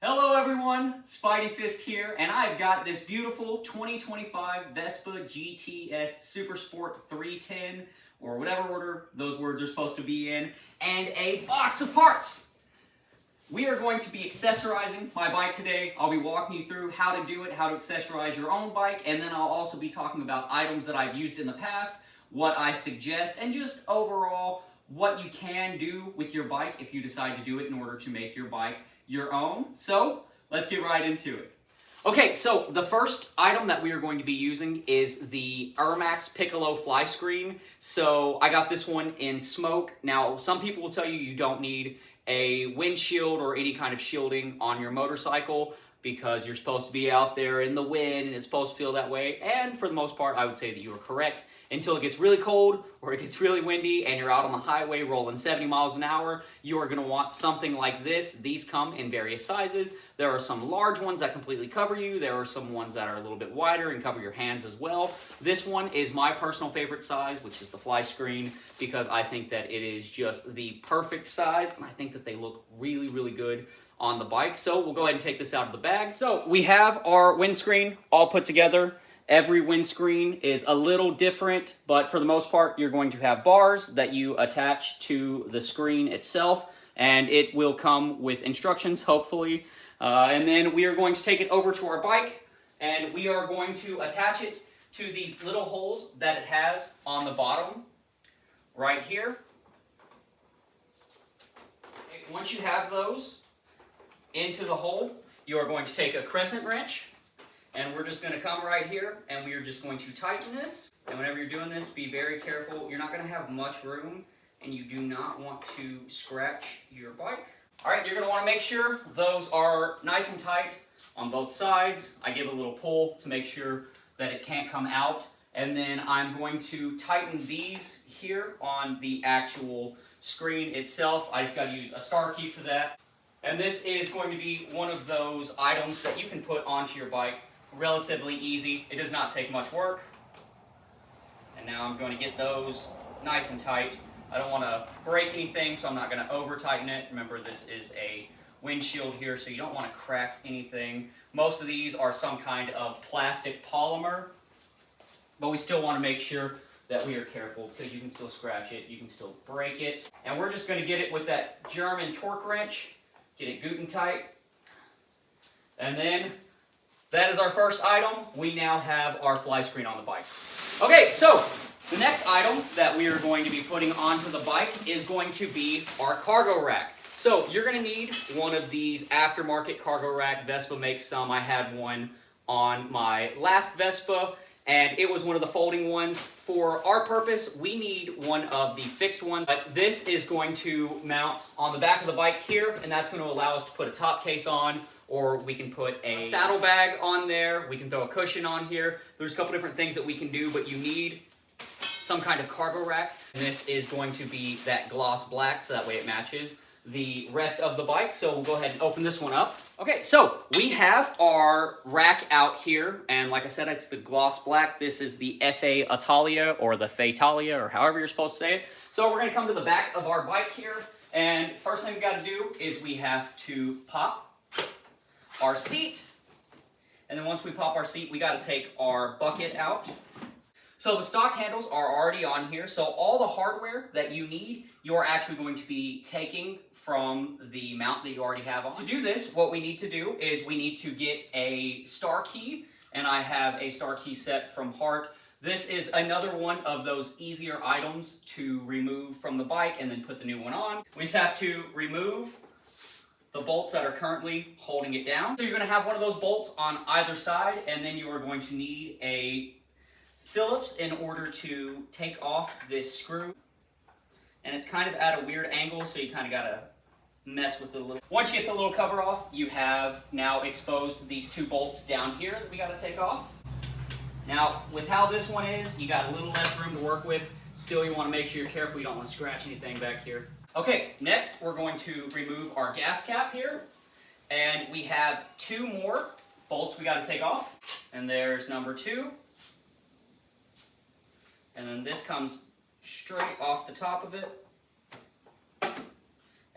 Hello everyone, Spidey Fist here, and I've got this beautiful 2025 Vespa GTS Super Sport 310, or whatever order those words are supposed to be in, and a box of parts! We are going to be accessorizing my bike today. I'll be walking you through how to do it, how to accessorize your own bike, and then I'll also be talking about items that I've used in the past, what I suggest, and just overall what you can do with your bike if you decide to do it in order to make your bike your own. So let's get right into it. Okay, so the first item that we are going to be using is the Ermax Piccolo Flyscreen. So I got this one in smoke. Now, some people will tell you you don't need a windshield or any kind of shielding on your motorcycle because you're supposed to be out there in the wind and it's supposed to feel that way. And for the most part, I would say that you are correct until it gets really cold or it gets really windy and you're out on the highway rolling 70 miles an hour. You are going to want something like this. These come in various sizes. There are some large ones that completely cover you. There are some ones that are a little bit wider and cover your hands as well. This one is my personal favorite size, which is the Flyscreen, because I think that it is just the perfect size and I think that they look really, really good on the bike. So we'll go ahead and take this out of the bag. So we have our windscreen all put together. Every windscreen is a little different, but for the most part, you're going to have bars that you attach to the screen itself, and it will come with instructions, hopefully. And then we are going to take it over to our bike, and we are going to attach it to these little holes that it has on the bottom, right here. Once you have those into the hole, you are going to take a crescent wrench, and we're just going to come right here and we are just going to tighten this. And whenever you're doing this, be very careful. You're not going to have much room and you do not want to scratch your bike. Alright, you're going to want to make sure those are nice and tight on both sides. I give a little pull to make sure that it can't come out. And then I'm going to tighten these here on the actual screen itself. I just got to use a star key for that. And this is going to be one of those items that you can put onto your bike relatively easy. It does not take much work. And now I'm going to get those nice and tight. I don't want to break anything, so I'm not going to over tighten it. Remember, this is a windshield here, so you don't want to crack anything. Most of these are some kind of plastic polymer, but we still want to make sure that we are careful because you can still scratch it, you can still break it. And we're just going to get it with that German torque wrench, get it good and tight. And then that is our first item. We now have our Flyscreen on the bike. Okay, so the next item that we are going to be putting onto the bike is going to be our cargo rack. So you're going to need one of these aftermarket cargo rack. Vespa makes some. I had one on my last Vespa, and it was one of the folding ones. For our purpose, we need one of the fixed ones. But this is going to mount on the back of the bike here, and that's going to allow us to put a top case on, or we can put a saddlebag on there. We can throw a cushion on here. There's a couple different things that we can do, but you need some kind of cargo rack. And this is going to be that gloss black, so that way it matches the rest of the bike. So we'll go ahead and open this one up. Okay, so we have our rack out here, and like I said, it's the gloss black. This is the F.A. Italia, or the Fatalia, or however you're supposed to say it. So we're gonna come to the back of our bike here, and first thing we gotta do is we have to pop our seat, and then once we pop our seat, we got to take our bucket out. So the stock handles are already on here, so all the hardware that you need, you're actually going to be taking from the mount that you already have on. To do this, what we need to do is we need to get a star key, and I have a star key set from Hart. This is another one of those easier items to remove from the bike and then put the new one on. We just have to remove the bolts that are currently holding it down. So you're going to have one of those bolts on either side, and then you are going to need a Phillips in order to take off this screw. And it's kind of at a weird angle, so you kind of got to mess with it a little. Once you get the little cover off, you have now exposed these two bolts down here that we got to take off. Now, with how this one is, you got a little less room to work with. Still, you want to make sure you're careful. You don't want to scratch anything back here. Okay, next we're going to remove our gas cap here, and we have two more bolts we got to take off, and there's number 2, and then this comes straight off the top of it,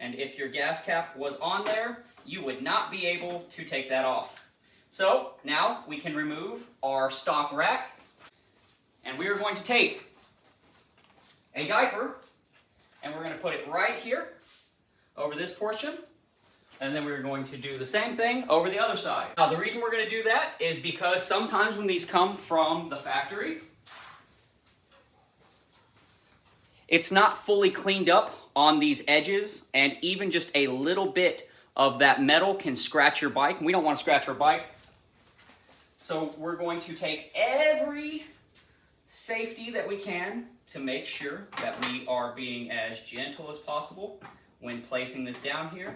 And if your gas cap was on there, you would not be able to take that off. So now we can remove our stock rack, and we are going to take a diaper and we're going to put it right here over this portion. And then we're going to do the same thing over the other side. Now, the reason we're going to do that is because sometimes when these come from the factory, it's not fully cleaned up on these edges, and even just a little bit of that metal can scratch your bike, and we don't want to scratch our bike. So we're going to take every safety that we can to make sure that we are being as gentle as possible when placing this down here.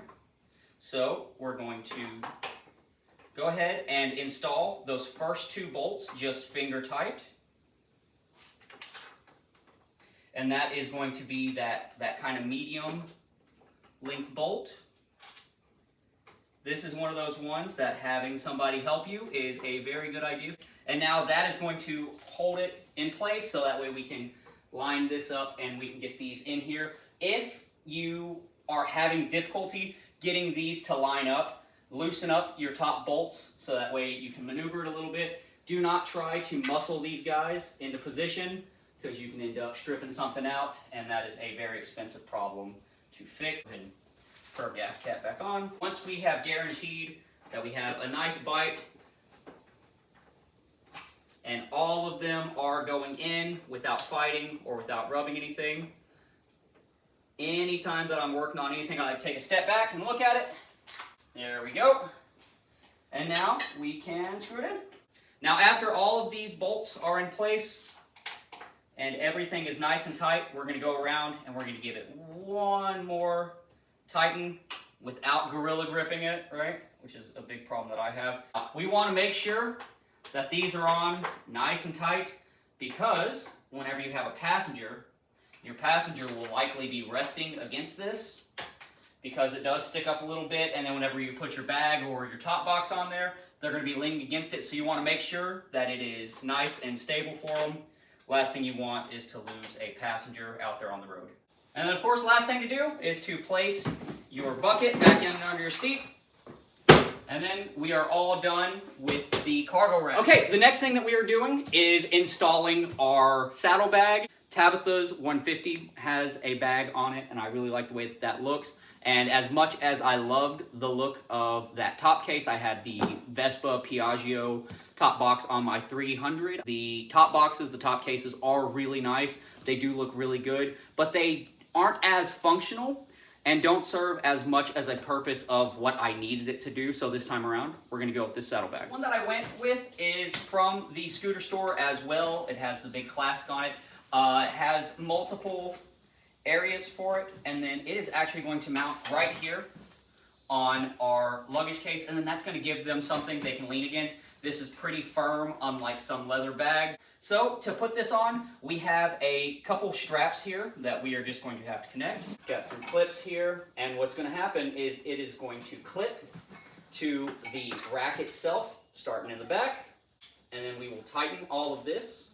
So we're going to go ahead and install those first 2 bolts just finger tight. And that is going to be that kind of medium length bolt. This is one of those ones that having somebody help you is a very good idea. And now that is going to hold it in place, so that way we can line this up and we can get these in here. If you are having difficulty getting these to line up, loosen up your top bolts so that way you can maneuver it a little bit. Do not try to muscle these guys into position, because you can end up stripping something out, and that is a very expensive problem to fix. And put our gas cap back on. Once we have guaranteed that we have a nice bite and all of them are going in without fighting or without rubbing anything, anytime that I'm working on anything, I take a step back and look at it. There we go. And now we can screw it in. Now, after all of these bolts are in place and everything is nice and tight, we're going to go around and we're going to give it one more tighten without gorilla gripping it, right? Which is a big problem that I have. We want to make sure that these are on nice and tight, because whenever you have a passenger, your passenger will likely be resting against this, because it does stick up a little bit, and then whenever you put your bag or your top box on there, they're going to be leaning against it, so you want to make sure that it is nice and stable for them. Last thing you want is to lose a passenger out there on the road. And then, of course, last thing to do is to place your bucket back in under your seat. And then we are all done with the cargo rack. Okay, the next thing that we are doing is installing our saddle bag. Tabitha's 150 has a bag on it, and I really like the way that that looks. And as much as I loved the look of that top case, I had the Vespa Piaggio top box on my 300. The top boxes, the top cases are really nice. They do look really good, but they aren't as functional and don't serve as much as a purpose of what I needed it to do. So this time around, we're gonna go with this saddlebag. One that I went with is from the scooter store as well. It has the big classic on it. It has multiple areas for it, and then it is actually going to mount right here on our luggage case, and then that's going to give them something they can lean against. This is pretty firm, unlike some leather bags. So to put this on, we have a couple straps here that we are just going to have to connect. Got some clips here, and what's going to happen is it is going to clip to the rack itself, starting in the back, and then we will tighten all of this.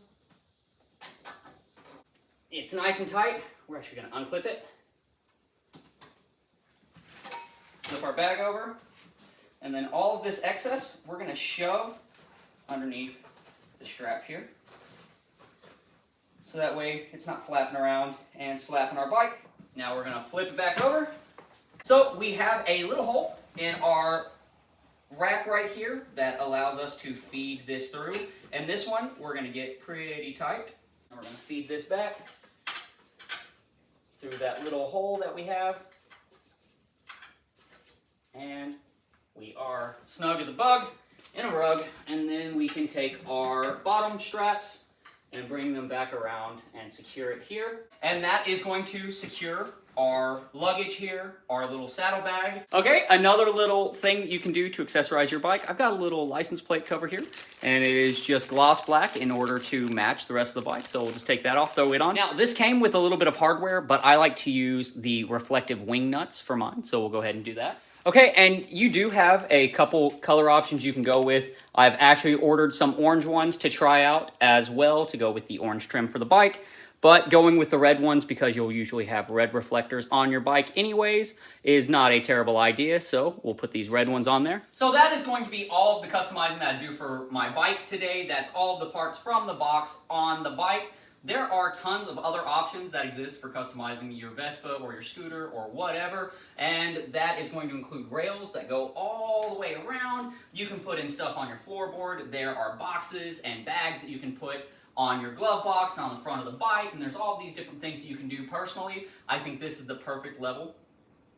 It's nice and tight. We're actually going to unclip it. Flip our bag over, and then all of this excess we're going to shove underneath the strap here, so that way it's not flapping around and slapping our bike. Now we're going to flip it back over. So we have a little hole in our rack right here that allows us to feed this through, and this one we're going to get pretty tight. And we're going to feed this back through that little hole that we have, and we are snug as a bug in a rug. And then we can take our bottom straps and bring them back around and secure it here, and that is going to secure our luggage here, our little saddlebag. Okay, another little thing that you can do to accessorize your bike. I've got a little license plate cover here, and it is just gloss black in order to match the rest of the bike. So we'll just take that off, throw it on. Now, this came with a little bit of hardware, but I like to use the reflective wing nuts for mine, so we'll go ahead and do that. Okay, and you do have a couple color options you can go with. I've actually ordered some orange ones to try out as well to go with the orange trim for the bike. But going with the red ones, because you'll usually have red reflectors on your bike anyways, is not a terrible idea, so we'll put these red ones on there. So that is going to be all of the customizing that I do for my bike today. That's all of the parts from the box on the bike. There are tons of other options that exist for customizing your Vespa or your scooter or whatever, and that is going to include rails that go all the way around. You can put in stuff on your floorboard. There are boxes and bags that you can put on your glove box and on the front of the bike, and there's all these different things that you can do. Personally, I think this is the perfect level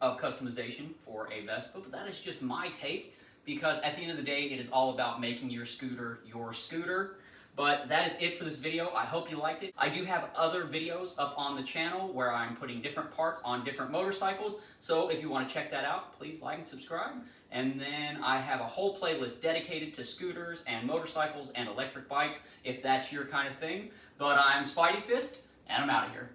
of customization for a Vespa, but that is just my take, because at the end of the day, it is all about making your scooter your scooter. But that is it for this video. I hope you liked it. I do have other videos up on the channel where I'm putting different parts on different motorcycles. So if you want to check that out, please like and subscribe. And then I have a whole playlist dedicated to scooters and motorcycles and electric bikes, if that's your kind of thing. But I'm Spidey Fist, and I'm out of here.